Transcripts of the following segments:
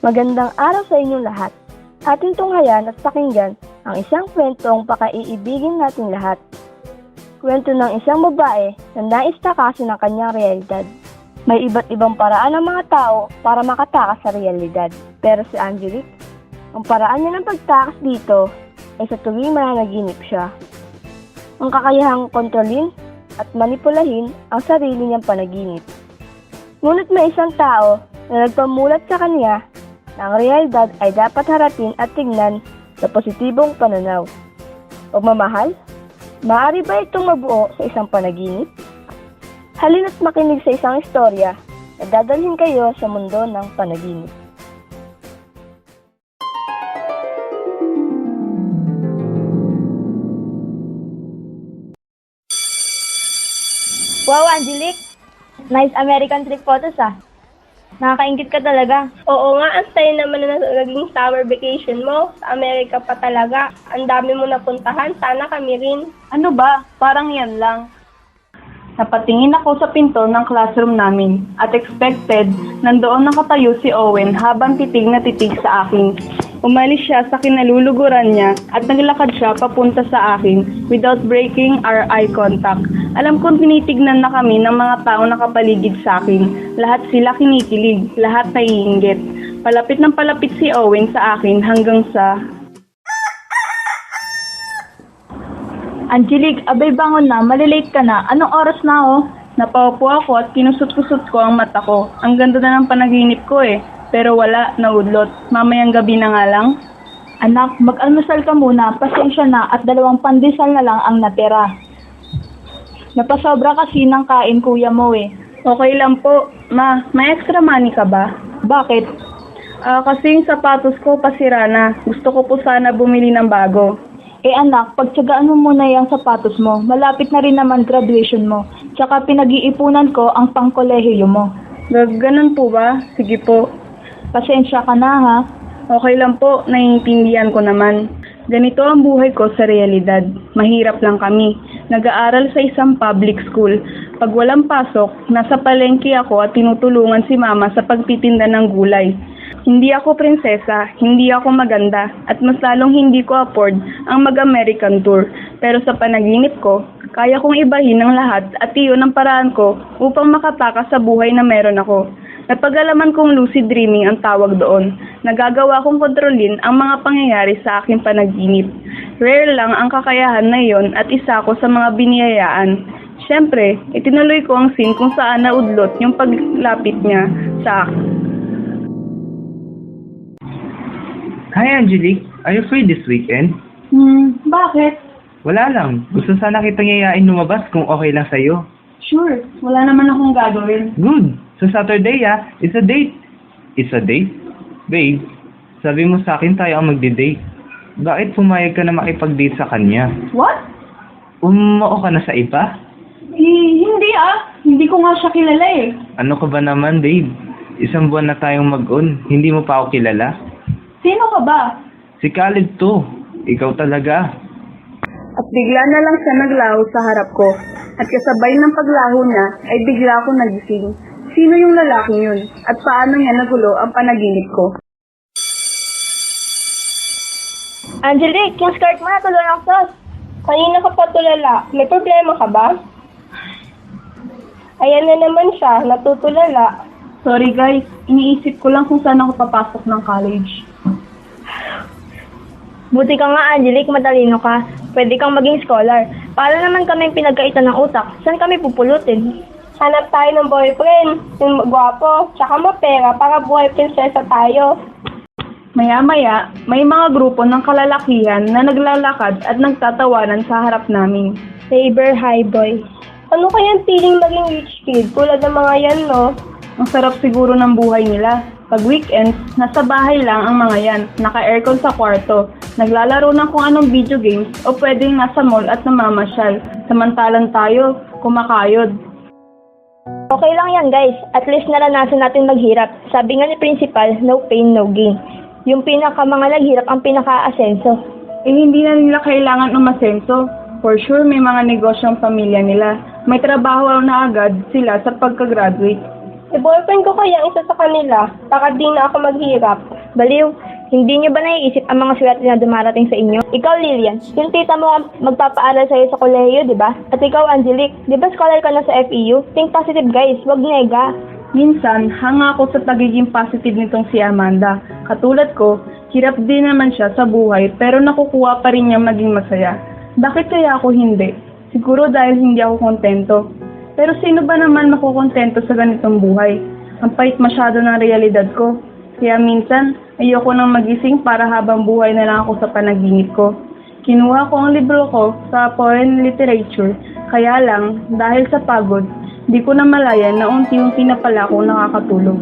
Magandang araw sa inyong lahat. Ating tunghayan at pakinggan ang isang kwentong pakaiibigin nating lahat. Kwento ng isang babae na nais takasin ng kanyang realidad. May iba't ibang paraan ng mga tao para makatakas sa realidad. Pero si Angelique, ang paraan niya ng pagtakas dito ay sa tuwing mananaginip siya. Ang kakayahang kontrolin at manipulahin ang sarili niyang panaginip. Ngunit may isang tao na nagpamulat sa kanya na ang realidad ay dapat harapin at tingnan sa positibong pananaw. Pagmamahal? Maaari ba itong mabuo sa isang panaginip? Halina't makinig sa isang istorya na dadalhin kayo sa mundo ng panaginip. Wow, Angelique! Nice American trip photos Nakakaingit ka talaga. Oo nga, ang style naman na naging summer vacation mo. Sa Amerika pa talaga. Ang dami mo napuntahan. Sana kami rin. Ano ba? Parang yan lang. Napatingin ako sa pinto ng classroom namin at expected nandoon nakatayo si Owen habang titig na titig sa akin. Umalis siya sa kinaluluguran niya at naglakad siya papunta sa akin without breaking our eye contact. Alam kong tinitignan na kami ng mga taong nakapaligid sa akin. Lahat sila kinikilig, lahat naiinggit. Palapit ng palapit si Owen sa akin hanggang sa... Angelique, abay bangon na, malilate ka na. Anong oras na Napaupo ako at kinusot-kusot ko ang mata ko. Ang ganda na ng panaginip ko pero wala, naudlot. Mamayang gabi na nga lang. Anak, mag-almusal ka muna, pasensya na at 2 pandesal na lang ang natira. Napasobra kasi ng kain kuya mo Okay lang po. Ma, may extra money ka ba? Bakit? Kasi yung sapatos ko pasira na. Gusto ko po sana bumili ng bago. Anak, pagtsagaan mo muna yung sapatos mo. Malapit na rin naman graduation mo. Tsaka pinag-iipunan ko ang pangkolehiyo mo. Ganun po ba? Sige po. Pasensya ka na ha. Okay lang po, naiintindihan ko naman. Ganito ang buhay ko sa realidad. Mahirap lang kami. Nag-aaral sa isang public school. Pag walang pasok, nasa palengke ako at tinutulungan si mama sa pagtitinda ng gulay. Hindi ako prinsesa, hindi ako maganda, at mas lalong hindi ko afford ang mag-American tour. Pero sa panaginip ko, kaya kong ibahin ang lahat at iyon ang paraan ko upang makatakas sa buhay na meron ako. Napag-alaman kong lucid dreaming ang tawag doon. Nagagawa kong kontrolin ang mga pangyayari sa aking panaginip. Rare lang ang kakayahan na iyon at isa ako sa mga biniyayaan. Siyempre, itinuloy ko ang scene kung saan naudlot yung paglapit niya sa akin. Hi Angelique, are you free this weekend? Bakit? Wala lang, gusto sana kitang yayain lumabas kung okay lang sa'yo. Sure, wala naman akong gagawin. Good, so Saturday it's a date. It's a date? Babe, sabi mo sa akin tayo ang magdi-date. Bakit pumayag ka na makipag-date sa kanya? What? Umuo ka na sa iba? Hindi Hindi ko nga siya kilala Ano ka ba naman babe? 1 buwan na tayong mag-on, hindi mo pa ako kilala? Sino ka ba? Si Khalid to, ikaw talaga. At bigla na lang siya naglaho sa harap ko. At kasabay ng paglaho niya ay bigla akong nagising. Sino yung lalaking yun? At paano niya nagulo ang panaginip ko? Angelique, yung skirt mo natuloy ang sos. Kanina ka pa tulala. May problema ka ba? Ayan na naman siya, natutulala. Sorry guys, iniisip ko lang kung saan ako papasok ng college. Buti ka nga, Angelique, matalino ka. Pwede kang maging scholar. Para naman kami pinagkaitan ng utak, saan kami pupulutin? Hanap tayo ng boyfriend, yung gwapo, tsaka mapera para buhay prinsesa tayo. Maya-maya, may mga grupo ng kalalakihan na naglalakad at nagtatawanan sa harap namin. Saber high boy. Ano kayang feeling maging rich kid tulad ng mga yan, no? Ang sarap siguro ng buhay nila. Pag weekends, nasa bahay lang ang mga yan, naka-aircon sa kwarto, naglalaro ng kung anong video games o pwedeng nasa mall at namamasyal. Samantalang tayo, kumakayod. Okay lang yan, guys. At least naranasan natin maghirap. Sabi nga ni principal, no pain, no gain. Yung mga naghirap ang pinaka-asenso. Hindi na nila kailangan umasenso. For sure, may mga negosyong pamilya nila. May trabaho na agad sila sa pagka-graduate. Boyfriend ko kaya ang isa sa kanila. Baka di na ako maghirap. Baliw, hindi niyo ba naiisip ang mga swerte na dumarating sa inyo? Ikaw, Lilian, yung tita mo ang magpapaaral sa'yo sa kolehiyo, di ba? At ikaw, Angelique, di ba scholar ka na sa FEU? Think positive, guys. Wag nega. Minsan, hanga ako sa pagiging positive nitong si Amanda. Katulad ko, hirap din naman siya sa buhay pero nakukuha pa rin niya maging masaya. Bakit kaya ako hindi? Siguro dahil hindi ako kontento. Pero sino ba naman makukontento sa ganitong buhay? Ang pait masyado ng realidad ko. Kaya minsan, ayoko nang magising para habang buhay na lang ako sa panaginip ko. Kinuha ko ang libro ko sa foreign literature. Kaya lang, dahil sa pagod, di ko na malayan na unti-unti na pala ako nakakatulog.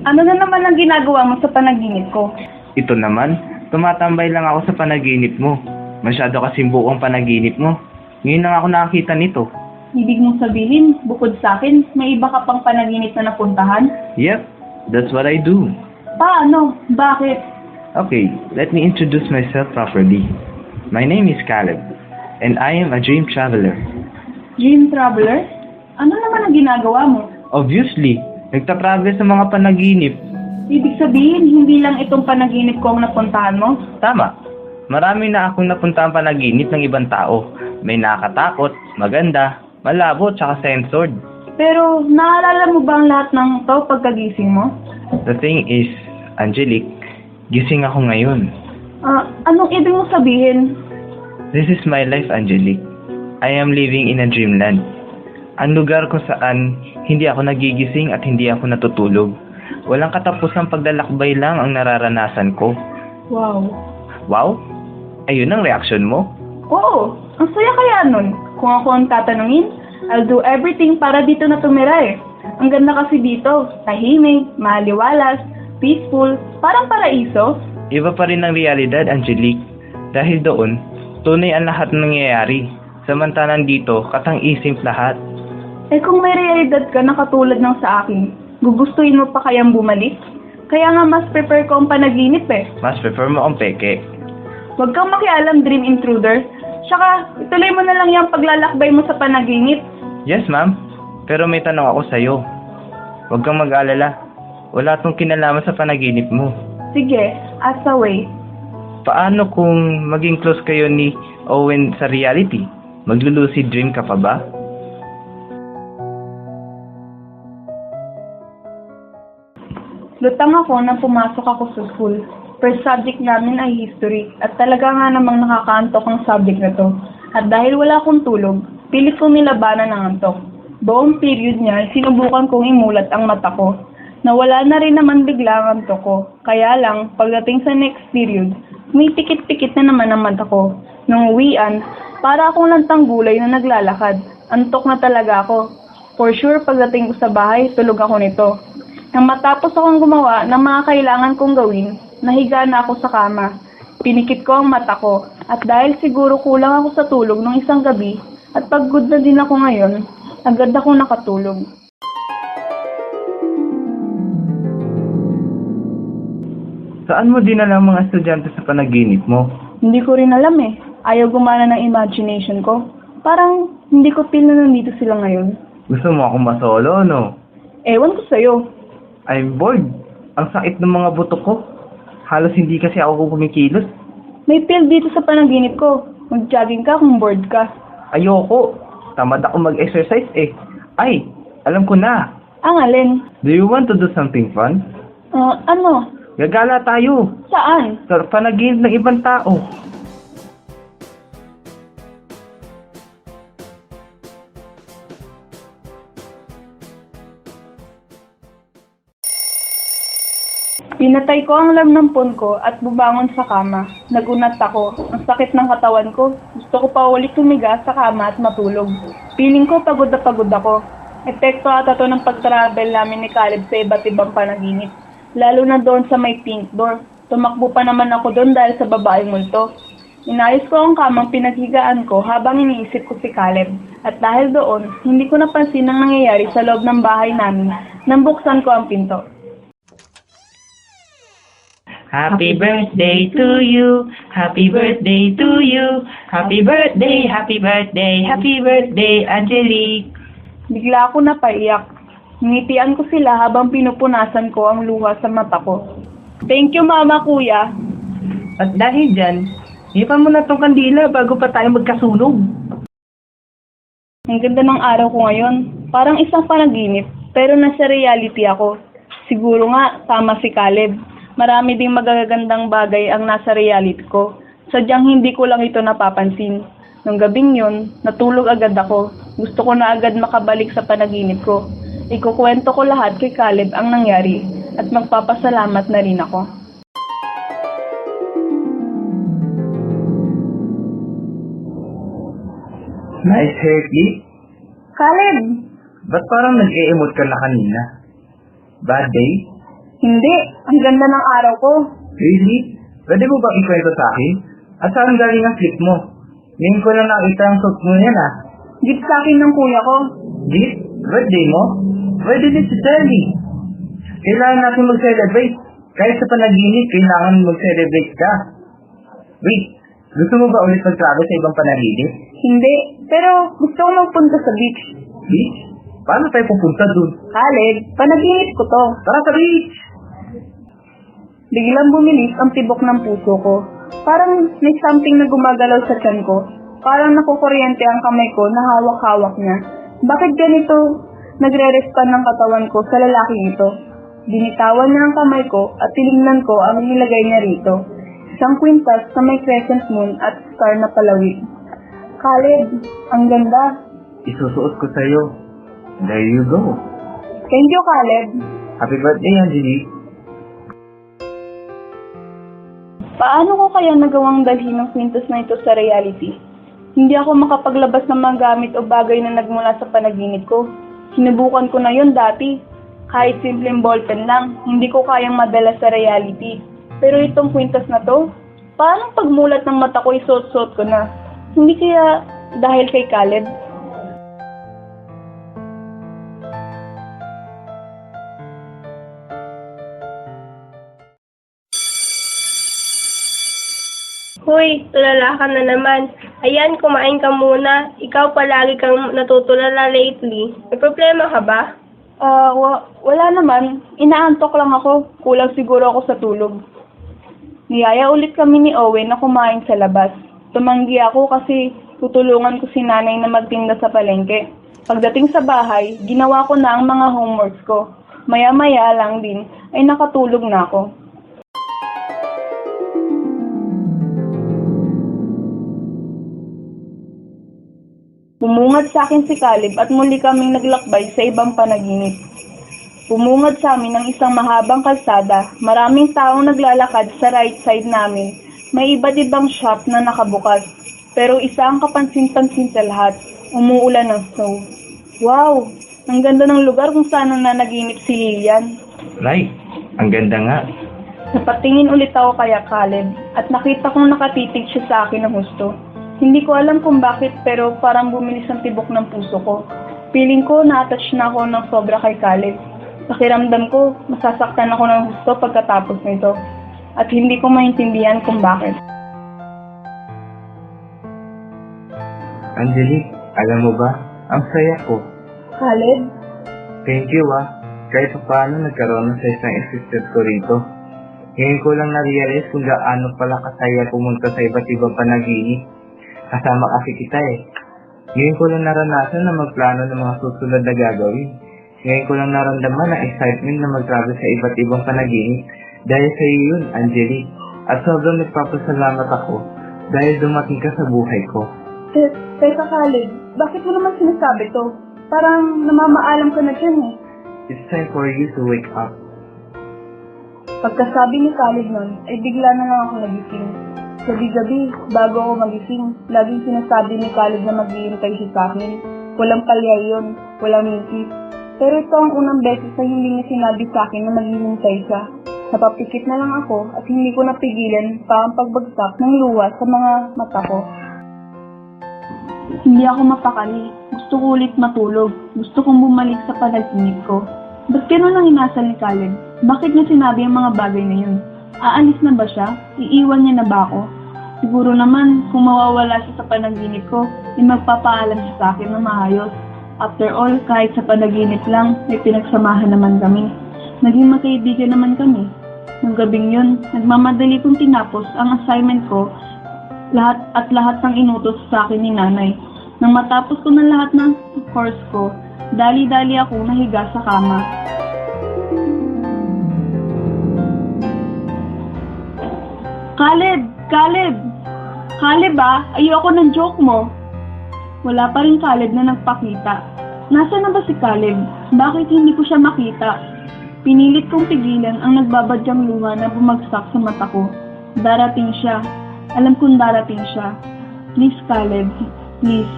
Ano na naman ang ginagawa mo sa panaginip ko? Ito naman, tumatambay lang ako sa panaginip mo. Masyado kasing buong panaginip mo. Ngayon lang ako nakakita nito. Ibig mong sabihin, bukod sa akin, may iba ka pang panaginip na napuntahan? Yep, that's what I do. Paano? Bakit? Okay, let me introduce myself properly. My name is Caleb, and I am a dream traveler. Dream traveler? Ano naman ang ginagawa mo? Obviously, nagtatravel sa mga panaginip. Ibig sabihin, hindi lang itong panaginip ko ang napuntahan mo? Tama, marami na akong napuntang panaginip ng ibang tao. May nakakatakot, maganda, malabo, tsaka censored. Pero, naalala mo ba ang lahat ng to pagkagising mo? The thing is, Angelique, gising ako ngayon. Anong ibig mong sabihin? This is my life, Angelique. I am living in a dreamland. Ang lugar kung saan hindi ako nagigising at hindi ako natutulog. Walang katapusang paglalakbay lang ang nararanasan ko. Wow. Wow? Ayun ang reaksyon mo? Oo, ang saya kaya nun. Kung ako ang tatanungin, I'll do everything para dito na tumira eh. Ang ganda kasi dito, tahimik, maliwalas, peaceful, parang paraiso. Iba pa rin ang realidad, Angelique. Dahil doon, tunay ang lahat ng nangyayari. Samantalang dito, katang-isip lahat. Eh kung may realidad ka na katulad ng sa akin, gugustuhin mo pa kayang bumalik? Kaya nga mas prefer ko ang panaginip eh. Mas prefer mo ang peke. Huwag kang makialam, dream intruder. Tsaka, ituloy mo na lang yung paglalakbay mo sa panaginip. Yes, ma'am. Pero may tanong ako sa'yo. Huwag kang mag-alala. Wala tong kinalaman sa panaginip mo. Sige, ask away. Paano kung maging close kayo ni Owen sa reality? Maglo-lucid dream ka pa ba? Lutang ako nang pumasok ako sa school. First subject namin ay history at talaga nga namang nakakaantok ang subject na to. At dahil wala akong tulog, pilit kong nilabanan ang antok. Buong period niya, sinubukan kong imulat ang mata ko. Nawala na rin naman bigla ang antok ko. Kaya lang, pagdating sa next period, may pikit-pikit na naman ang mata ko. Nung uwian, para akong lantang gulay na naglalakad. Antok na talaga ako. For sure, pagdating ko sa bahay, tulog ako nito. Nang matapos akong gumawa ng mga kailangan kong gawin, nahiga na ako sa kama. Pinikit ko ang mata ko at dahil siguro kulang ako sa tulog nung isang gabi at pagod na din ako ngayon, agad akong nakatulog. Saan mo dinala ang mga estudyante sa panaginip mo? Hindi ko rin alam eh. Ayaw gumana ng imagination ko. Parang hindi ko feel na nandito sila ngayon. Gusto mo akong masolo, no? Ewan ko sa'yo. I'm bored. Ang sakit ng mga buto ko. Halos hindi kasi ako kumikilos. May feel dito sa panaginip ko. Mag-jogging ka kung bored ka. Ayoko. Tamad ako mag-exercise eh. Ay, alam ko na. Ang alin? Do you want to do something fun? Ano? Gagala tayo. Saan? Sa panaginip ng ibang tao. Pinatay ko ang alarm ng phone ko at bumangon sa kama. Nagunat ako. Ang sakit ng katawan ko. Gusto ko pa ulit tumiga sa kama at matulog. Feeling ko pagod na pagod ako. Epekto ata to ng pag-travel namin ni Caleb sa iba't ibang panaginip. Lalo na doon sa may pink door. Tumakbo pa naman ako doon dahil sa babaeng multo. Inayos ko ang kamang pinaghigaan ko habang iniisip ko si Caleb. At dahil doon, hindi ko napansin ang nangyayari sa loob ng bahay namin nang buksan ko ang pinto. Happy birthday to you. Happy birthday to you. Happy birthday, happy birthday, happy birthday, Angelique. Bigla ako napaiyak. Ngitian ko sila habang pinupunasan ko ang luha sa mata ko. Thank you, Mama, Kuya. At dahil dyan, hipan mo na tong kandila bago pa tayo magkasunog. Ang ganda ng araw ko ngayon. Parang isang panaginip, pero nasa reality ako. Siguro nga, tama si Caleb. Marami ding magagandang bagay ang nasa reality ko. Sadyang hindi ko lang ito napapansin. Nung gabing yun, natulog agad ako. Gusto ko na agad makabalik sa panaginip ko. Ikukwento ko lahat kay Caleb ang nangyari at magpapasalamat na rin ako. Nice hair clip. Caleb! Ba't parang nag-e-emote ka na kanina? Bad day? Hindi, ang ganda ng araw ko. Really? Pwede mo bang ikwento sa akin? At saan galing ang clip mo? Ngayon ko lang nakita ang suot mo yan ah. Gift sa akin ng kuya ko. Gift? Birthday mo? Pwede din si Charlie. Kailangan natin mag-celebrate. Kahit sa panaginip, kailangan mag-celebrate ka. Wait, gusto mo ba ulit mag-travel sa ibang panaginip? Hindi, pero gusto ko magpunta sa beach. Beach? Paano tayo pupunta dun? Caleb, panaginip ko to. Tara sa beach! Biglang bumilis ang tibok ng puso ko. Parang may something na gumagalaw sa tiyan ko. Parang nakukuryente ang kamay ko na hawak-hawak niya. Bakit ganito nagre-respond ng katawan ko sa lalaking ito? Binitawan niya ang kamay ko at tinignan ko ang nilagay niya rito. Isang kwintas na may crescent moon at star na palawig. Caleb, ang ganda. Isusuot ko sa'yo. There you go. Thank you, Caleb. Happy birthday, Angelique. Paano ko kaya nagawang dalhin ng kwintas na ito sa reality? Hindi ako makapaglabas ng mga gamit o bagay na nagmula sa panaginip ko. Sinubukan ko na yon dati. Kahit simpleng ballpen lang, hindi ko kayang madala sa reality. Pero itong kwintas na to, parang pagmulat ng mata ko isuot-suot ko na. Hindi kaya dahil kay Caleb? Hoy, tulala ka na naman. Ayan, kumain ka muna. Ikaw palagi kang natutulala lately. May problema ka ba? Wala naman. Inaantok lang ako. Kulang siguro ako sa tulog. Niyaya ulit kami ni Owen na kumain sa labas. Tumanggi ako kasi tutulungan ko si nanay na magtinda sa palengke. Pagdating sa bahay, ginawa ko na ang mga homeworks ko. Maya-maya lang din ay nakatulog na ako. Bumungad sa akin si Caleb at muli kaming naglakbay sa ibang panaginip. Bumungad sa amin ng isang mahabang kalsada, maraming taong naglalakad sa right side namin. May iba't ibang shop na nakabukas, pero isa ang kapansin-pansin sa lahat, umuulan ng snow. Wow! Ang ganda ng lugar kung saan nanaginip si Lilian. Right, ang ganda nga. Napatingin ulit ako kay Caleb at nakita kong nakatitig siya sa akin ng husto. Hindi ko alam kung bakit pero parang bumilis ang tibok ng puso ko. Feeling ko na-attach na ako ng sobra kay Caleb. Pakiramdam ko, masasaktan ako ng gusto pagkatapos nito. At hindi ko maintindihan kung bakit. Angelique, alam mo ba, ang saya ko. Caleb? Thank you Kahit pa paano nagkaroon ng sa isang assistant ko rito. Ngayon ko lang na-realize kung gaano pala kasaya pumunta sa iba't ibang panaginip. Kasama kasi kita Ngayon ko lang naranasan na magplano ng mga susunod na gagawin. Ngayon ko lang naramdaman ang excitement na mag-travel sa iba't ibang panaginip. Dahil sa iyo yun, Angelique. At sobrang nagpapasalamat ako dahil dumating ka sa buhay ko. Teka Caleb, bakit mo naman sinasabi to? Parang namamaalam ka na dyan It's time for you to wake up. Pagkasabi ni Caleb nun, ay bigla na lang ako nagising. Gabi-gabi, bago ako magising, laging sinasabi ni Caleb na maghihintay siya sa akin. Walang palya yun, walang misis. Pero ito ang unang beses na hindi niya sinabi sa akin na maghihintay siya. Napapikit na lang ako at hindi ko napigilan pa ang pagbagsak ng luha sa mga mata ko. Hindi ako mapakali. Gusto ko ulit matulog. Gusto kong bumalik sa panaginip ko. Ba't gano'n lang inasal ni Caleb? Bakit niya sinabi ang mga bagay na yun? Aalis na ba siya? Iiwan niya na ba ako? Siguro naman, kung mawawala siya sa panaginip ko, ay magpapaalam siya sa akin na maayos. After all, kahit sa panaginip lang, may pinagsamahan naman kami. Naging magkaibigan naman kami. Nung gabing yun, nagmamadali kong tinapos ang assignment ko lahat ng inutos sa akin ni nanay. Nang matapos ko na lahat ng course ko, dali-dali ako nahiga sa kama. Caleb! Caleb! Caleb ba? Ayoko ng joke mo. Wala pa rin Caleb na nagpakita. Nasaan na ba si Caleb? Bakit hindi ko siya makita? Pinilit kong pigilan ang nagbabadyang luha na bumagsak sa mata ko. Darating siya. Alam kong darating siya. Please, Caleb. Please.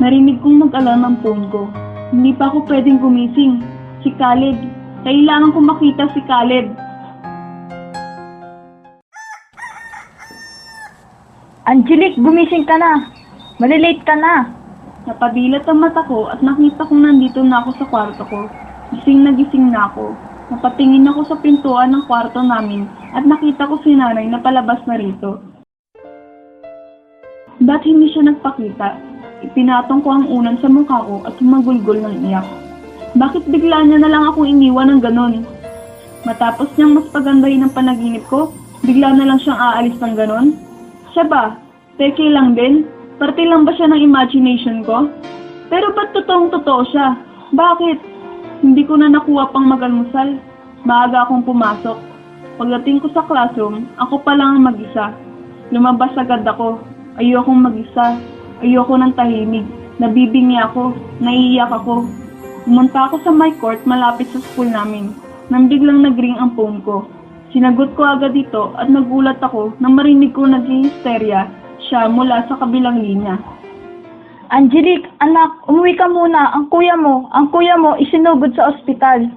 Narinig kong mag-alarm ang phone ko. Hindi pa ako pwedeng gumising. Si Caleb. Kailangan kong makita si Caleb. Angelique, gumising ka na. Malilate ka na. Napadilat ang mata ko at nakita kong nandito na ako sa kwarto ko. Gising na ako. Napatingin ako sa pintuan ng kwarto namin at nakita ko si nanay na palabas na rito. Ba't hindi siya nagpakita? Ipinatong ko ang unan sa mukha ko at humagulgol ng iyak. Bakit bigla niya na lang akong iniwan ng ganon? Matapos niyang mas pagandahin ang panaginip ko, bigla na lang siyang aalis ng ganon? Siya ba? Peke lang din? Parte lang ba siya ng imagination ko? Pero ba't totoong-totoo siya? Bakit? Hindi ko na nakuha pang mag-almusal. Maaga akong pumasok. Pagdating ko sa classroom, ako pa lang ang mag-isa. Lumabas agad ako. Ayokong mag-isa. Ayoko ng tahimik. Nabibingi ako. Naiiyak ako. Pumunta ako sa my court malapit sa school namin. Nang biglang nag-ring ang phone ko. Sinagot ko agad ito at nagulat ako nang marinig ko nag-hysteria siya mula sa kabilang linya. Angelique, anak, umuwi ka muna. Ang kuya mo, isinugod sa ospital.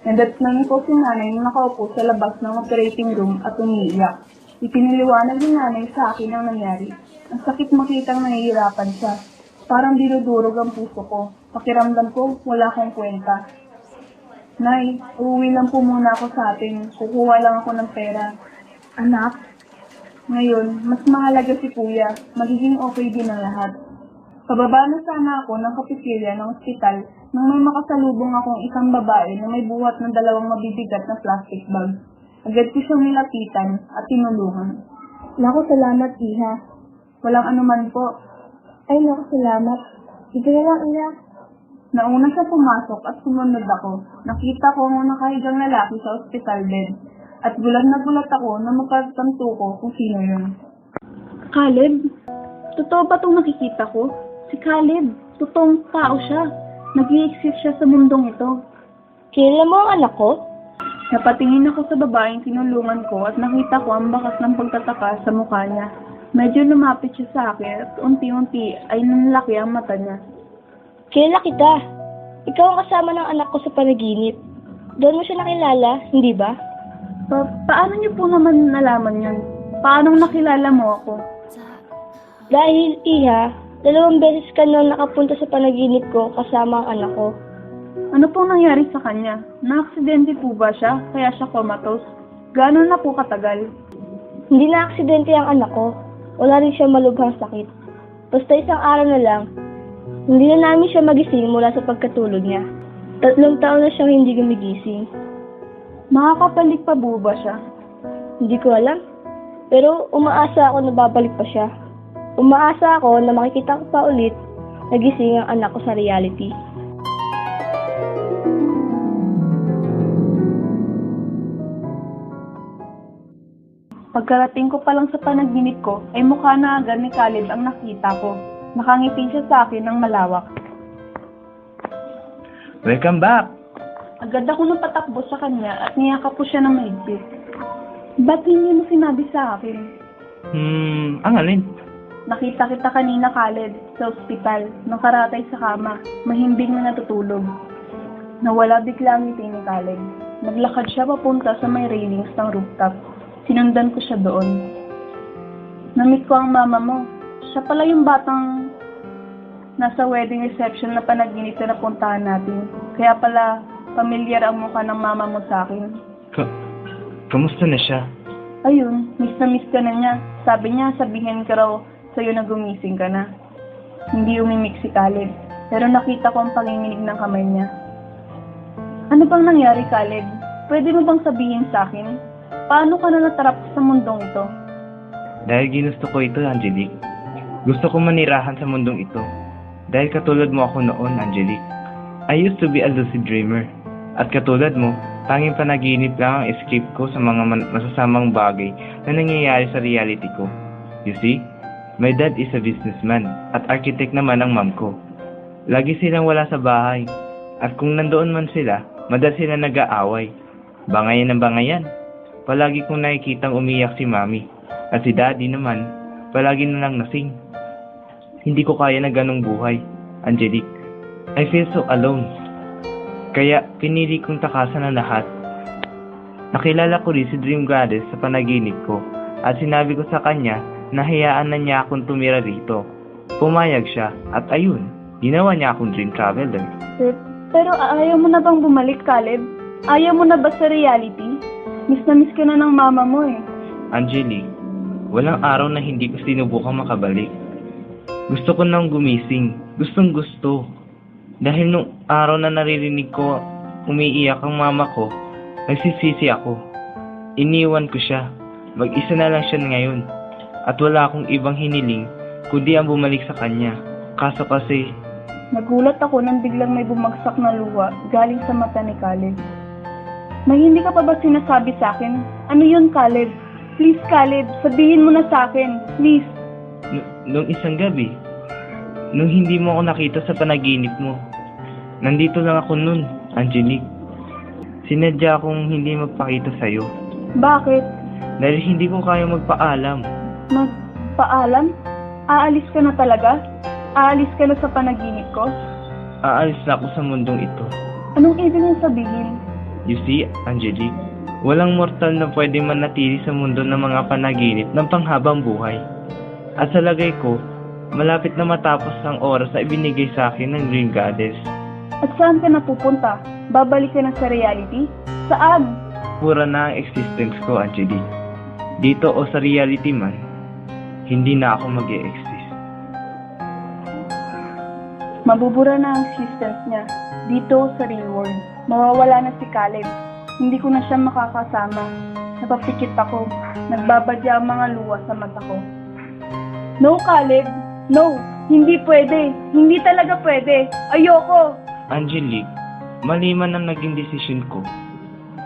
Nadatnan ko si nanay na nakaupo sa labas ng operating room at umiiyak. Ipiniliwanag ni nanay sa akin ang nangyari. Ang sakit makitang nahihirapan siya. Parang dinudurog ang puso ko. Pakiramdam ko, wala akong kwenta. Nay, uuwi lang po muna ako sa atin. Kukuha lang ako ng pera. Anak, ngayon, mas mahalaga si kuya. Magiging okay din ang lahat. Pababa na sana ako ng kapitilya ng ospital nang may makasalubong akong isang babae na may buhat ng 2 mabibigat na plastic bag. Agad ko siyang nilapitan at tinulungan. Naku, salamat, iha. Walang anuman po. Ay, naku, salamat. Sige na lang, iha. Nauna siya pumasok at sumunod ako. Nakita ko ang nakahigang lalaki sa hospital bed. At gulat na gulat ako na mapagtanto ko kung sino yun. Caleb? Totoo ba itong nakikita ko? Si Caleb, totoong tao siya. Nag-i-exist siya sa mundong ito. Kilala mo ang anak ko? Napatingin ako sa babaeng tinulungan ko at nakita ko ang bakas ng pagtataka sa mukha niya. Medyo lumapit siya sa akin at unti-unti ay nanlaki ang mata niya. Kilala kita. Ikaw ang kasama ng anak ko sa panaginip. Doon mo siya nakilala, hindi ba? Paano niyo po naman nalaman yun? Paano nakilala mo ako? Dahil, iha, 2 beses ka nang nakapunta sa panaginip ko kasama ang anak ko. Ano pong nangyari sa kanya? Na-aksidente po ba siya? Kaya siya comatose? Gano'n na po katagal? Hindi na aksidente ang anak ko. Wala rin siya malubhang sakit. Basta isang araw na lang, hindi na namin siya magising mula sa pagkatulog niya. 3 taon na siyang hindi gumigising. Makakapalik pa po ba siya? Hindi ko alam. Pero umaasa ako na babalik pa siya. Umaasa ako na makikita ko pa ulit nagising ang anak ko sa reality. Pagkarating ko pa lang sa panaginip ko, ay mukha na agad ni Caleb ang nakita ko. Nakangiti siya sa akin ng malawak. Welcome back! Agad ako napatakbo sa kanya at niyakap ko siya ng mahigpit. Ba't hindi mo sinabi sa akin? Ang alin? Nakita kita kanina, Caleb, sa ospital, nakaratay sa kama, mahimbing na natutulog. Nawala bigla ang ngiti ni Caleb. Naglakad siya papunta sa may railings ng rooftop. Sinundan ko siya doon. Namit ko ang mama mo. Siya pala yung batang nasa wedding reception na panaginip na napuntahan natin. Kaya pala, pamilyar ang mukha ng mama mo sa akin. Kamusta na siya? Ayun, miss na miss ka na niya. Sabi niya, sabihin ka raw sa'yo na gumising ka na. Hindi umimik si Caleb, pero nakita ko ang panginginig ng kamay niya. Ano bang nangyari, Caleb? Pwede mo bang sabihin sa akin? Paano ka na natarap sa mundong ito? Dahil ginusto ko ito, Angelique. Gusto ko manirahan sa mundong ito. Dahil katulad mo ako noon, Angelique. I used to be a lucid dreamer. At katulad mo, tanging panaginip lang ang escape ko sa mga masasamang bagay na nangyayari sa reality ko. You see, my dad is a businessman at architect naman ang mom ko. Lagi silang wala sa bahay. At kung nandoon man sila, madalas sila nag-aaway. Bangayan ng bangayan. Palagi kong nakikitang umiyak si mami. At si daddy naman, palagi na lang nasing. Hindi ko kaya na ganong buhay, Angelique. I feel so alone. Kaya pinili kong takasan ang lahat. Nakilala ko rin si Dream Goddess sa panaginip ko at sinabi ko sa kanya na hayaan na niya akong tumira rito. Pumayag siya at ayun, ginawa niya akong dream traveler. Pero ayaw mo na bang bumalik, Caleb? Ayaw mo na ba sa reality? Miss na miss ka na ng mama mo eh. Angelique, walang araw na hindi ko sinubukang makabalik. Gusto ko nang gumising. Gustong gusto. Dahil nung araw na naririnig ko umiiyak ang mama ko, nagsisisi ako. Iniwan ko siya. Mag-isa na lang siya ngayon. At wala akong ibang hiniling kundi ang bumalik sa kanya. Kaso kasi, Nagulat ako nang biglang may bumagsak na luha galing sa mata ni Caleb. May hindi ka pa ba sinasabi sa akin? Ano yun, Caleb? Please, Caleb, sabihin mo na sa akin. Please. nung isang gabi, nung hindi mo ako nakita sa panaginip mo, nandito lang ako nun, Angelique. Sinadya akong hindi magpakita sa'yo. Bakit? Dahil hindi ko kaya magpaalam. Magpaalam? Aalis ka na talaga? Aalis ka na sa panaginip ko? Aalis na ako sa mundong ito. Anong ibig mong sabihin? You see, Angelique, walang mortal na pwede manatili sa mundo ng mga panaginip ng panghabang buhay. At sa lagay ko, malapit na matapos ang oras na ibinigay sa akin ng Dream Goddess. At saan ka na pupunta? Babalik ka na sa reality? Saan? Pura na ang existence ko, Angelique. Dito o sa reality man, hindi na ako mag-e-exist. Mabubura na ang existence niya. Dito sa real world. Mawawala na si Caleb. Hindi ko na siya makakasama. Napapikit ako. Nagbabadya ang mga luha sa mata ko. No, Caleb! No! Hindi pwede! Hindi talaga pwede! Ayoko! Angelique, mali man ang naging desisyon ko.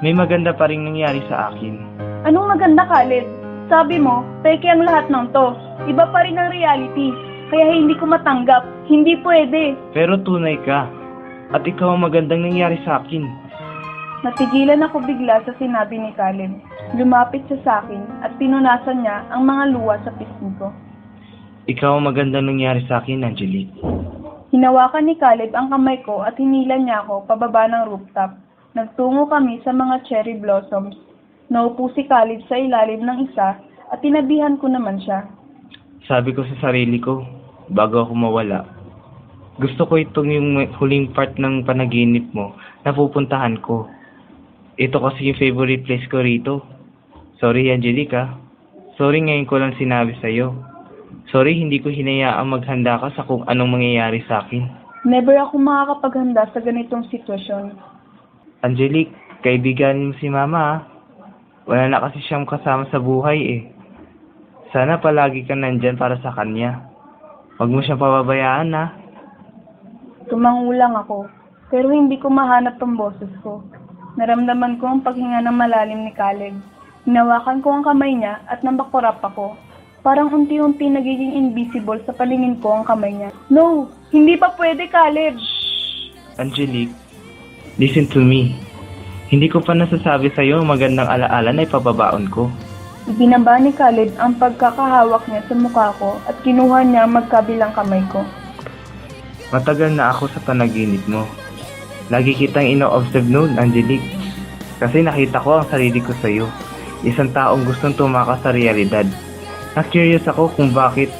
May maganda pa rin nangyari sa akin. Anong maganda, Caleb? Sabi mo, peke ang lahat ng to. Iba pa rin ang reality. Kaya hindi ko matanggap. Hindi pwede. Pero tunay ka. At ikaw ang magandang nangyari sa akin. Natigilan ako bigla sa sinabi ni Caleb. Lumapit siya sa akin at pinunasan niya ang mga luha sa pisngi ko. Ikaw ang magandang nangyari sa akin, Angelique. Hinawakan ni Caleb ang kamay ko at hinila niya ako pababa ng rooftop. Nagtungo kami sa mga cherry blossoms. Naupo si Caleb sa ilalim ng isa at tinabihan ko naman siya. Sabi ko sa sarili ko, bago ako mawala, gusto ko itong yung huling part ng panaginip mo na pupuntahan ko. Ito kasi yung favorite place ko rito. Sorry, Angelica. Sorry ngayon ko lang sinabi sa'yo. Sorry hindi ko hinayaang maghanda ka sa kung anong mangyayari sa akin. Never ako makakapaghanda sa ganitong sitwasyon. Angelique, kaibigan mo si Mama ah. Wala na kasi siyang kasama sa buhay eh. Sana palagi ka nandyan para sa kanya. Huwag mo siyang pababayaan ha. Tumangulang ako, pero hindi ko mahanap ang boses ko. Naramdaman ko ang paghinga ng malalim ni Caleb. Hinawakan ko ang kamay niya at nabakurap ako. Parang unti-unti nagiging invisible sa paningin ko ang kamay niya. No! Hindi pa pwede, Caleb! Angelique, listen to me. Hindi ko pa nasasabi sa'yo ang magandang alaala na ipababaon ko. Ibinaba ni Caleb ang pagkakahawak niya sa mukha ko at kinuha niya ang magkabilang kamay ko. Matagal na ako sa panaginip mo. Lagi kitang ino-observe noon, Angelique. Kasi nakita ko ang sarili ko sa'yo. Isang taong gustong tumakas sa realidad. Na-curious ako kung bakit.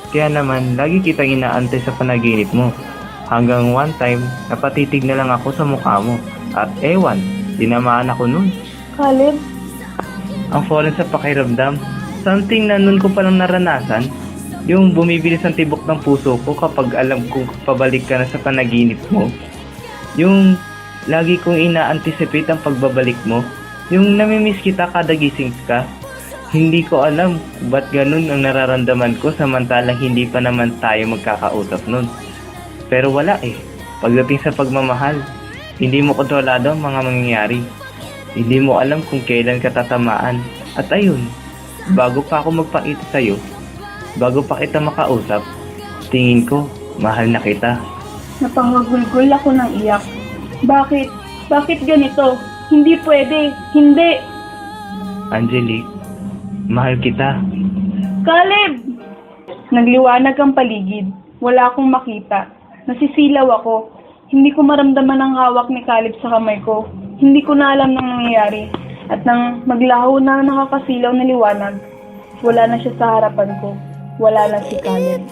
Kaya naman, lagi kitang inaantay sa panaginip mo. Hanggang one time, napatitig na lang ako sa mukha mo. At ewan, tinamaan ako noon. Caleb, Ang foreign sa pakiramdam. Something na nun ko palang naranasan. Yung bumibilis ang tibok ng puso ko kapag alam kong pabalik ka na sa panaginip mo. Yung lagi kong ina-anticipate ang pagbabalik mo. Yung namimiss kita kada gising ka. Hindi ko alam ba't ganun ang nararamdaman ko samantalang hindi pa naman tayo magkakausap nun. Pero wala eh. Pagdating sa pagmamahal, hindi mo kontrolado ang mga mangyayari. Hindi mo alam kung kailan ka tatamaan. At ayun, bago pa ako magpakita sa'yo, bago pa kita makausap, tingin ko, mahal na kita. Napangagulgol ako ng iyak. Bakit? Bakit ganito? Hindi pwede. Hindi. Angelique, mahal kita. Caleb! Nagliwanag ang paligid. Wala akong makita. Nasisilaw ako. Hindi ko maramdaman ang hawak ni Caleb sa kamay ko. Hindi ko na alam nang nangyayari. At nang maglaho na ang nakakasilaw na liwanag, wala na siya sa harapan ko. Wala na si Caleb.